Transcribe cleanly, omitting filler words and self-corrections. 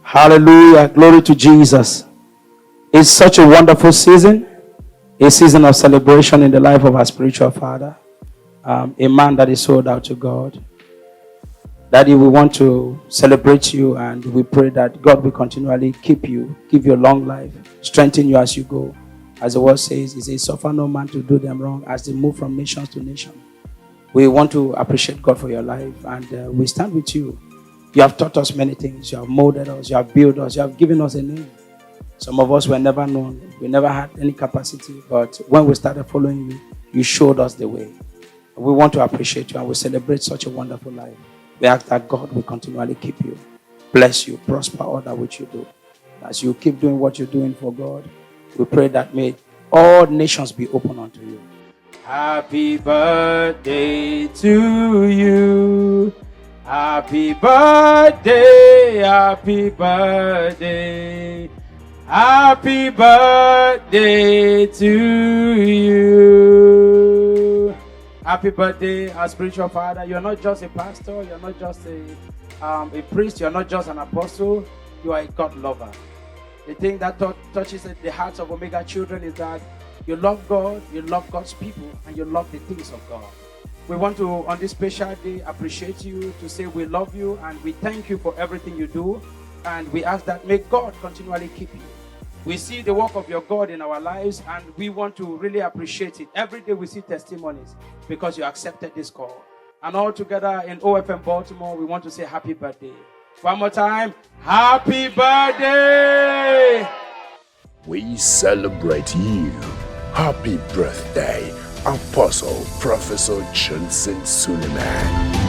Hallelujah. Glory to Jesus. It's such a wonderful season. A season of celebration in the life of our spiritual father. A man that is sold out to God. Daddy, we want to celebrate you, and we pray that God will continually keep you, give you a long life, strengthen you as you go. As the word says, it says, suffer no man to do them wrong as they move from nation to nation. We want to appreciate God for your life, and we stand with you. You have taught us many things. You have molded us. You have built us. You have given us a name. Some of us were never known. We never had any capacity. But when we started following you, you showed us the way. We want to appreciate you, and we celebrate such a wonderful life. We ask that God will continually keep you, bless you, prosper all that which you do. As you keep doing what you're doing for God, we pray that may all nations be open unto you. Happy birthday to you. Happy birthday, happy birthday. Happy birthday to you. Happy birthday, our spiritual father. You're not just a pastor, you're not just a priest, you're not just an apostle, you are a God lover. The thing that touches the hearts of Omega children is that you love God, you love God's people, and you love the things of God. We want to, on this special day, appreciate you, to say we love you, and we thank you for everything you do, and we ask that may God continually keep you. We see the work of your God in our lives, and we want to really appreciate it. Every day we see testimonies because you accepted this call. And all together in OFM Baltimore, we want to say happy birthday. One more time, happy birthday! We celebrate you. Happy birthday, Apostle Professor Johnson Suleman.